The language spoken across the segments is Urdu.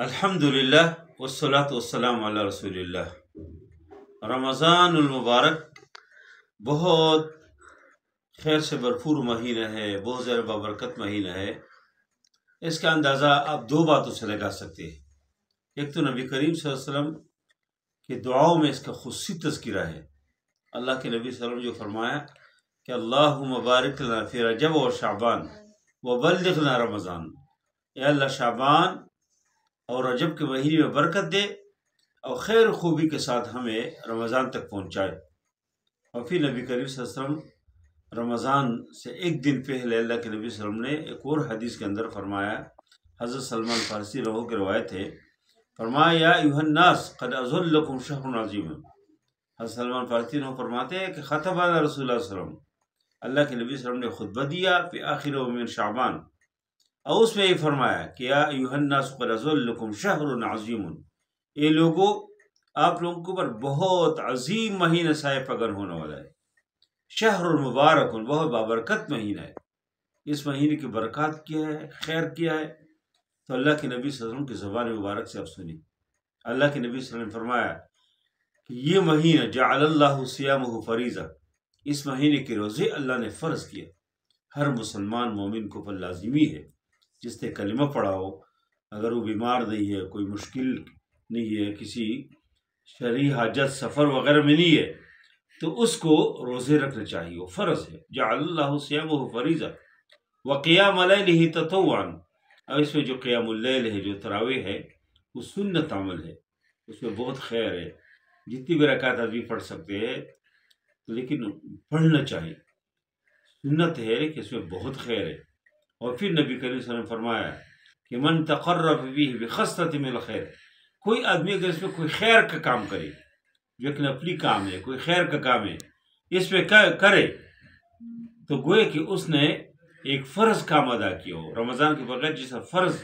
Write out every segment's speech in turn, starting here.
الحمدللہ والصلاة والسلام علی رسول اللہ۔ رمضان المبارک بہت خیر سے بھرپور مہینہ ہے، بہت زیادہ بابرکت مہینہ ہے۔ اس کا اندازہ آپ دو باتوں سے لگا سکتے ہیں۔ ایک تو نبی کریم صلی اللہ علیہ وسلم کی دعاؤں میں اس کا خصوصی تذکرہ ہے۔ اللہ کے نبی صلی اللہ علیہ وسلم جو فرمایا کہ اللہم بارک لنا فی رجب و شعبان وبلغنا رمضان، اے اللہ شعبان اور رجب کے مہینے میں برکت دے اور خیر و خوبی کے ساتھ ہمیں رمضان تک پہنچائے۔ اور پھر نبی کریم صلی اللہ علیہ وسلم رمضان سے ایک دن پہلے اللہ کے نبی صلی اللہ علیہ وسلم نے ایک اور حدیث کے اندر فرمایا، حضرت سلمان فارسی رضی اللہ عنہ کی روایت ہے، فرمایا یا ایھا الناس قد اظلکم شہر عظیم۔ حضرت سلمان فارسی نے فرماتے ہیں کہ خطبنا رسول اللہ صلی اللہ علیہ وسلم، اللہ کے نبی صلی اللہ علیہ وسلم نے خطبہ دیا فی آخر من شعبان، اور اس میں یہ فرمایا کہ یا ایھا الناس قد اظلکم شہر عظیم، اے لوگوں آپ لوگوں کے اوپر بہت عظیم مہینہ سایہ پگن ہونے والا ہے، شہر المبارک بہت بابرکت مہینہ ہے۔ اس مہینے کی برکات کیا ہے، خیر کیا ہے، تو اللہ کے نبی صلی اللہ علیہ وسلم کی زبان مبارک سے آپ سنیں۔ اللہ کے نبی صلی اللہ علیہ وسلم نے فرمایا کہ یہ مہینہ جعل اللہ صیامہ فریضہ، اس مہینے کے روزے اللہ نے فرض کیا، ہر مسلمان مومن کو پر لازمی ہے۔ جس نے کلمہ پڑھا ہو، اگر وہ بیمار نہیں ہے، کوئی مشکل نہیں ہے، کسی شرعی حاجت سفر وغیرہ میں نہیں ہے، تو اس کو روزے رکھنا چاہیے، وہ فرض ہے۔ جعل اللہ صیامہ فریضہ وقیام لیلہ تطوعا، اور اس میں جو قیام اللیل ہے، جو تراویح ہے، وہ سنت عمل ہے، اس میں بہت خیر ہے۔ جتنی بھی رکعت آدمی پڑھ سکتے ہیں، لیکن پڑھنا چاہیے، سنت ہے کہ اس میں بہت خیر ہے۔ اور پھر نبی کریم صلی اللہ علیہ وسلم نے فرمایا کہ من تقرب فیہ بخصلۃ من الخیر، کوئی آدمی اگر اس میں کوئی خیر کا کام کرے، جو ایک نفلی کام ہے، کوئی خیر کا کام ہے، اس میں کرے، تو گوئے کہ اس نے ایک فرض کام ادا کیا ہو۔ رمضان کے بغیر جس فرض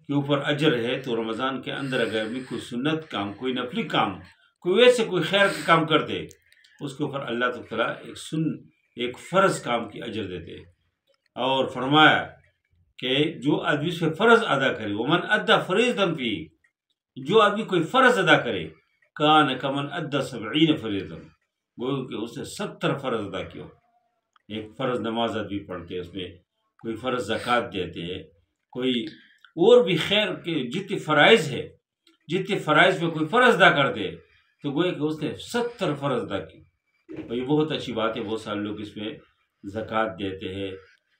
کے اوپر اجر ہے، تو رمضان کے اندر اگر بھی کوئی سنت کام، کوئی نفلی کام، کوئی ویسے کوئی خیر کا کام کرتے، اس کے اوپر اللہ تعالیٰ ایک فرض کام کی اجر دیتے۔ اور فرمایا کہ جو آدمی اس پہ فرض ادا کرے، ومن ادى فریضۃ فیہ، جو آدمی کوئی فرض ادا کرے، کان کمن ادى 70 فریضۃ، وہ کہ اس نے 70 فرض ادا کیا۔ ایک فرض نماز آدمی پڑھتے، اس میں کوئی فرض زکوٰۃ دیتے ہیں، کوئی اور بھی خیر کے جتنے فرائض ہے، جتنے فرائض میں کوئی فرض ادا کرتے، تو گویا کہ اس نے 70 فرض ادا کی۔ اور یہ بہت اچھی بات ہے، بہت سارے لوگ اس میں زکوٰۃ دیتے ہیں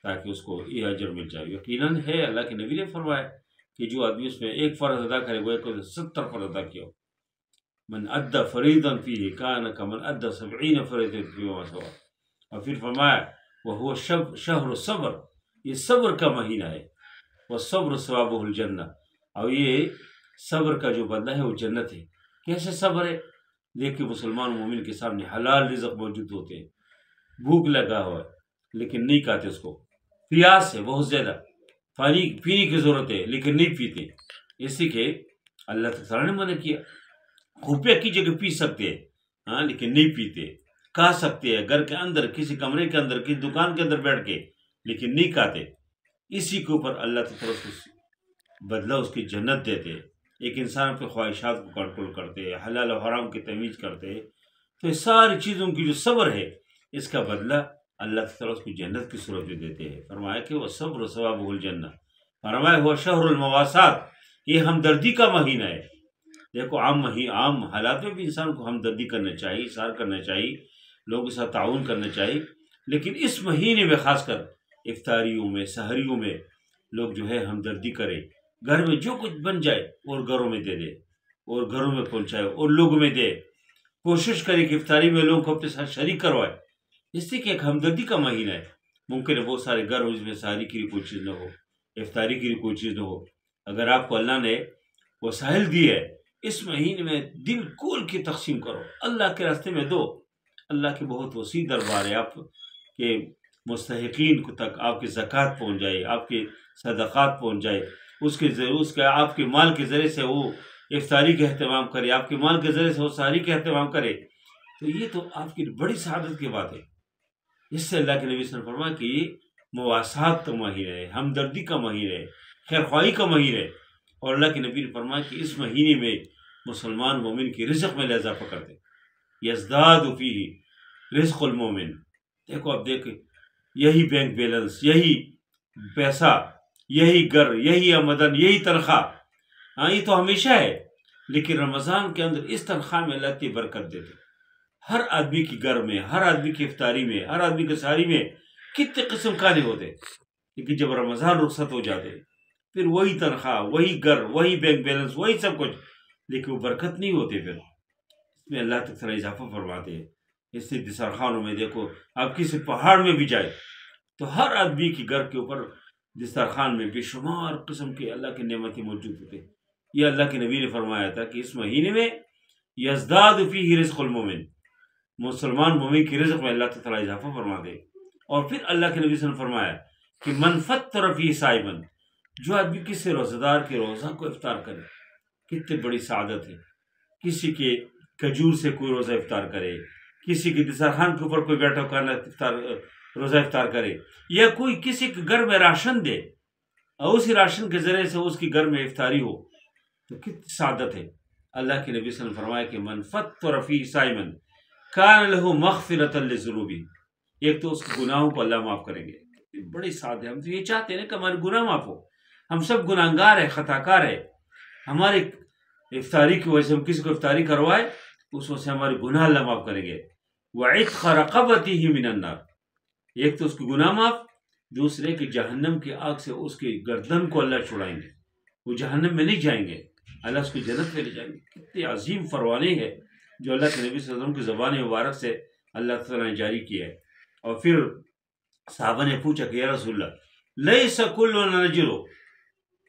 تاکہ اس کو یہ اجر مل جائے۔ یقیناً ہے، اللہ کے نبی نے فرمایا کہ جو آدمی اس میں ایک فرض ادا کرے، وہ 70 فرض ادا کیا۔ من ادى فریضا فیہ کان کمن ادى 70 فریضۃ فیما سوا۔ اور پھر فرمایا وہو شہر الصبر، یہ صبر کا مہینہ ہے، والصبر ثوابہ الجنہ، اور یہ صبر کا جو بدلہ ہے وہ جنت ہے۔ کیسے صبر ہے؟ دیکھ کے مسلمان مومن کے سامنے حلال رزق موجود ہوتے ہیں، بھوک لگا ہوا ہے لیکن نہیں کھاتے، اس کو پیاس ہے بہت زیادہ، پانی پینے کی ضرورت ہے لیکن نہیں پیتے، اس لیے کہ اللہ تعالیٰ نے منع کیا۔ خوفیہ کی جگہ پی سکتے ہیں، ہاں، لیکن نہیں پیتے۔ کھا سکتے ہیں گھر کے اندر، کسی کمرے کے اندر، کسی دکان کے اندر بیٹھ کے، لیکن نہیں کھاتے۔ اسی کے اوپر اللہ تعالیٰ کو بدلہ اس کی جنت دیتے۔ ایک انسان اپنے خواہشات کو کنٹرول کرتے، حلال و حرام کی تمیز کرتے، تو یہ ساری چیزوں کی جو صبر ہے، اس کا بدلہ اللہ تعالیٰ اس کو جنت کی صورت میں دیتے ہیں۔ فرمایا کہ وہ صبر ثوابہ الجنہ، فرمایا وہ شہر المواسات، یہ ہمدردی کا مہینہ ہے۔ دیکھو عام حالات میں بھی انسان کو ہمدردی کرنا چاہیے، اظہار کرنا چاہیے، لوگوں کے ساتھ تعاون کرنا چاہیے، لیکن اس مہینے میں خاص کر افطاریوں میں، سحریوں میں لوگ جو ہے ہمدردی کرے، گھر میں جو کچھ بن جائے اور گھروں میں دے دے، اور گھروں میں پہنچائے اور لوگوں میں دے، کوشش کرے کہ افطاری میں لوگوں کو اپنے ساتھ شریک کروائے، اس لیے کہ ایک ہمدردی کا مہینہ ہے۔ ممکن ہے بہت سارے گھر ہو جس میں سحری کے لیے کوئی چیز نہ ہو، افطاری کے لیے کوئی چیز نہ ہو، اگر آپ کو اللہ نے وسائل دی ہے، اس مہینے میں دل کھول کے تقسیم کرو، اللہ کے راستے میں دو۔ اللہ کے بہت وسیع دربار ہے، آپ کے مستحقین کو تک آپ کی زکوٰۃ پہنچ جائے، آپ کے صدقات پہنچ جائے، اس کے آپ کے مال کے ذریعے سے وہ افطاری کا اہتمام کرے، آپ کے مال کے ذریعے سے وہ سحری کا اہتمام کرے، تو یہ تو آپ کی بڑی سعادت کی بات ہے۔ اس سے اللہ کے نبی صلی اللہ علیہ وسلم نے فرمایا کہ یہ مواسات کا مہینہ ہے، ہمدردی کا مہینہ ہے، خیر خواہی کا مہینہ ہے، اور اللہ کے نبی نے فرمایا کہ اس مہینے میں مسلمان مومن کی رزق میں اضافہ کر دے، یزداد فیہ رزق المومن۔ دیکھو اب دیکھ، یہی بینک بیلنس، یہی پیسہ، یہی گھر، یہی آمدن، یہی تنخواہ، ہاں یہ تو ہمیشہ ہے، لیکن رمضان کے اندر اس تنخواہ میں اللہ کی برکت دیتے۔ ہر آدمی کی گھر میں، ہر آدمی کی افطاری میں، ہر آدمی کی سحری میں کتنے قسم کھانے ہوتے، لیکن جب رمضان رخصت ہو جاتے پھر وہی تنخواہ، وہی گھر، وہی بینک بیلنس، وہی سب کچھ، لیکن وہ برکت نہیں ہوتے۔ پھر اس میں اللہ تعالیٰ اضافہ فرماتے ہیں۔ اس سے دسترخوانوں میں دیکھو، آپ کسی پہاڑ میں بھی جائے تو ہر آدمی کے گھر کے اوپر دسترخوان میں بے شمار قسم کے اللہ کی نعمتیں موجود ہوتے۔ یہ اللہ کے نبی نے فرمایا تھا کہ اس مہینے میں یزداد فیہ رزق المومن، مسلمان مومن کی رزق میں اللہ تعالیٰ اضافہ فرما دے۔ اور پھر اللہ کے نبی صلی اللہ علیہ وسلم نے فرمایا کہ من فطر فیہ صائما، جو آدمی کسی روزہ دار کے روزہ کو افطار کرے، کتنی بڑی سعادت ہے۔ کسی کے کھجور سے کوئی روزہ افطار کرے، کسی کے دسترخوان کے اوپر کوئی بیٹھا کھانا روزہ افطار کرے، یا کوئی کسی کے گھر میں راشن دے اور اسی راشن کے ذریعے سے اس کے گھر میں افطاری ہو، تو کتنی سعادت ہے۔ اللہ کے نبی صلی اللہ علیہ وسلم نے فرمایا کہ من فطر فیہ صائما کان لہ مغفرۃ لذنوبہ، ایک تو اس کے گناہوں کو اللہ معاف کریں گے۔ بڑی سعادت ہے۔ ہم تو یہ چاہتے ہیں کہ ہمارے گناہ معاف ہو، ہم سب گناہ گار ہیں، خطا کار ہیں، ہمارے افطاری کی وجہ سے ہم کسی کو افطاری کروائے اس وجہ سے ہمارے گناہ اللہ معاف کریں گے۔ وعتق رقبتہ من النار، ایک تو اس کے گناہ معاف، دوسرے کہ جہنم کی آگ سے اس کی گردن کو اللہ چھڑائیں گے، وہ جہنم میں نہیں جائیں گے، اللہ اس کو جنت میں لے جائیں گے۔ کتنی عظیم فرمانے ہے جو اللہ کے نبی صلی اللہ علیہ وسلم کی زبان مبارک سے اللہ تعالیٰ نے جاری کیا ہے۔ اور پھر صحابہ نے پوچھا کہ یا رسول اللہ لیس کلنا نجد،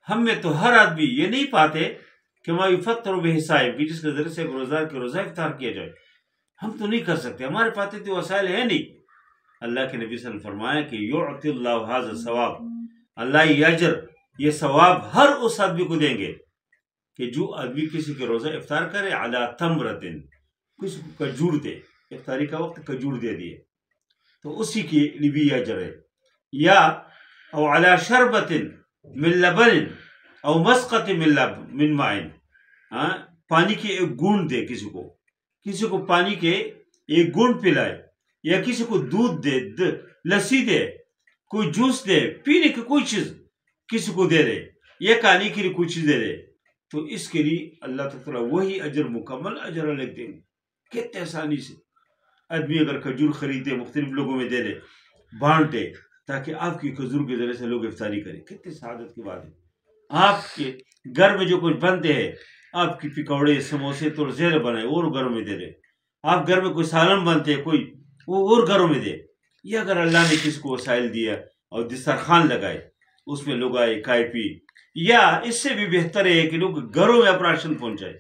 ہم میں تو ہر آدمی یہ نہیں پاتے کہ ما یفطر بہ صائم، کہ جس کے ذریعے سے ایک روزہ کے روزہ افطار کیا جائے، ہم تو نہیں کر سکتے، ہمارے پاس تو وسائل ہے نہیں۔ اللہ کے نبی صلی اللہ علیہ وسلم نے فرمایا کہ یعطی اللہ ھذا الثواب، اللہ یہ اجر، یہ ثواب ہر اس آدمی کو دیں گے کہ جو آدمی کسی کے روزہ افطار کرے علی تمرۃ، کسی کو کھجور دے، افطاری کا وقت کھجور دے دیے تو اسی کے لیے بھی اجر ہے، یا او علی شربۃ من لبن او مسقۃ من ماء، پانی کے ایک گونڈ دے، کسی کو پانی کے ایک گونڈ پلائے، یا کسی کو دودھ دے، لسی دے، کوئی جوس دے، پینے کی کوئی چیز کسی کو دے دے، یا کھانے کے لیے کوئی چیز دے دے، تو اس کے لیے اللہ تعالیٰ وہی اجر، مکمل اجر لکھ دیں گے۔ کتنے آسانی سے آدمی اگر کھجور خریدے، مختلف لوگوں میں دے دے، بانٹے، تاکہ آپ کی کھجور کے ذریعے سے لوگ افطاری کریں، کتنی سعادت کی بات ہے۔ آپ کے گھر میں جو کچھ بنتے ہیں، آپ کی پکوڑے، سموسے تو زیادہ بنائے اور گھروں میں دے دے، آپ گھر میں کوئی سالن بنتے ہیں کوئی، وہ اور گھروں میں دے۔ یہ اگر اللہ نے کسی کو وسائل دیا اور دسترخوان لگائے، اس میں لوگ آئے کھائے پی، یا اس سے بھی بہتر ہے کہ لوگ گھروں میں اپنا راشن پہنچائے۔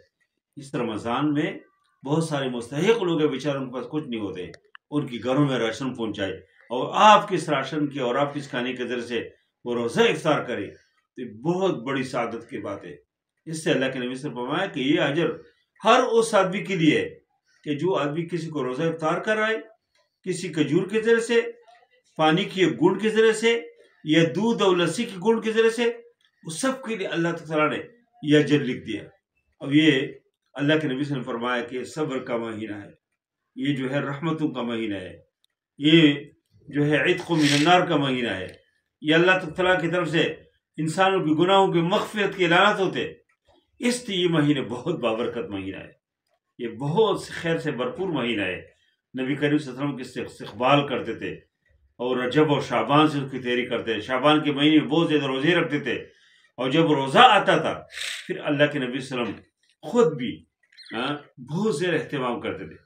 اس رمضان میں بہت سارے مستحق لوگ ہیں بیچاروں کے پاس کچھ نہیں ہوتے، ان کی گھروں میں راشن پہنچائے، اور آپ کس راشن کے اور آپ کس کھانے کے ذریعے سے وہ روزہ افطار کرے، تو بہت بڑی سعادت کی بات ہے۔ اس سے اللہ کے نبی سے فرمایا کہ یہ اجر ہر اس آدمی کے لیے ہے کہ جو آدمی کسی کو روزہ افطار کرائے، کسی کھجور کے ذریعے سے، پانی کی گونڈ کے ذریعے سے، یا دودھ اور لسی کی گونڈ کے ذریعے سے، اس سب کے لیے اللہ تعالیٰ نے یہ اجر لکھ دیا۔ اب یہ اللہ کے نبی صلی اللہ علیہ وسلم نے فرمایا کہ صبر کا مہینہ ہے، یہ جو ہے رحمتوں کا مہینہ ہے، یہ جو ہے عتق من النار کا مہینہ ہے، یہ اللہ تعالیٰ کی طرف سے انسانوں کے گناہوں کی مغفرت کے اعلانات ہوتے، اس لیے یہ مہینہ بہت بابرکت مہینہ ہے، یہ بہت خیر سے بھرپور مہینہ ہے۔ نبی کریم صلی اللہ علیہ وسلم اس سے استقبال کرتے تھے، اور رجب اور شعبان سے اس کی تیاری کرتے تھے، شعبان کے مہینے میں بہت زیادہ روزے رکھتے تھے، اور جب روزہ آتا تھا پھر اللہ کے نبی صلی اللہ علیہ وسلم خود بھی بہت زیادہ اہتمام کرتے تھے،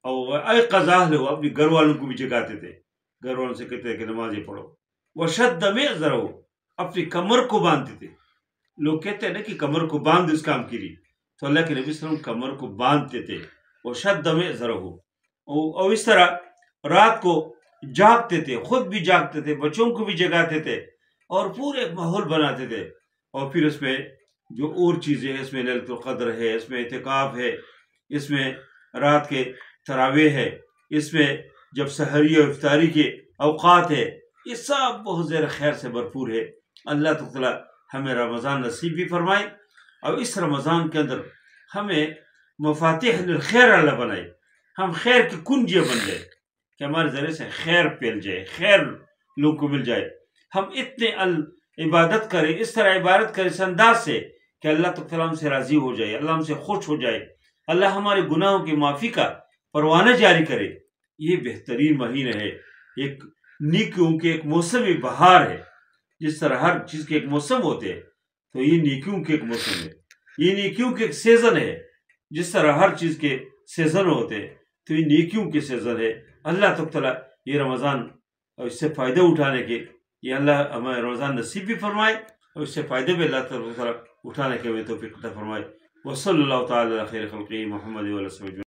اور اے قضاء لو، اپنے گھر والوں کو بھی جگاتے تھے، گھر والوں سے کہتے تھے کہ نمازیں پڑھو، وشد مئزرہ، اپنی کمر کو باندھتے تھے۔ لوگ کہتے ہیں نا کہ کمر کو باندھ اس کام کے لیے، تو اللہ کے نبی صلی اللہ علیہ وسلم کمر کو باندھتے تھے، وشد مئزرہ، اور اس طرح رات کو جاگتے تھے، خود بھی جاگتے تھے، بچوں کو بھی جگاتے تھے، اور پورے ماحول بناتے تھے۔ اور پھر اس میں جو اور چیزیں ہیں، اس میں لیلۃ القدر ہے، اس میں اعتکاف ہے، اس میں رات کے تراویح ہے، اس میں جب سحری اور افطاری کے اوقات ہے، یہ سب بہت زیادہ خیر سے بھرپور ہے۔ اللہ تعالیٰ ہمیں رمضان نصیب بھی فرمائے، اور اس رمضان کے اندر ہمیں مفاتیح للخیر اللہ بنائے، ہم خیر کی کنجیہ بن جائے کہ ہمارے ذریعے سے خیر پھیل جائے، خیر لوگوں کو مل جائے. ہم اتنے عبادت کریں، اس طرح عبادت کریں اس انداز سے کہ اللہ تعالیٰ ہم سے راضی ہو جائے، اللہ ہم سے خوش ہو جائے، اللہ ہمارے گناہوں کی معافی کا پروانہ جاری کرے. یہ بہترین مہینہ ہے، ایک نیکیوں کے ایک موسم بہار ہے. جس طرح ہر چیز کے ایک موسم ہوتے ہیں تو یہ نیکیوں کے ایک موسم ہے، یہ نیکیوں کے ایک سیزن ہے. جس طرح ہر چیز کے سیزن ہوتے ہیں تو یہ نیکیوں کے سیزن ہے. اللہ تعالیٰ یہ رمضان اور اس سے فائدہ اٹھانے کے، یہ اللہ ہمیں رمضان نصیب بھی فرمائے اور اس سے فائدے بھی اللہ تعالیٰ اٹھانے کے ہمیں توفیق عطا فرمائے. وصلی اللہ تعالیٰ علی خیر خلقہ محمد وعلیہ وسلم.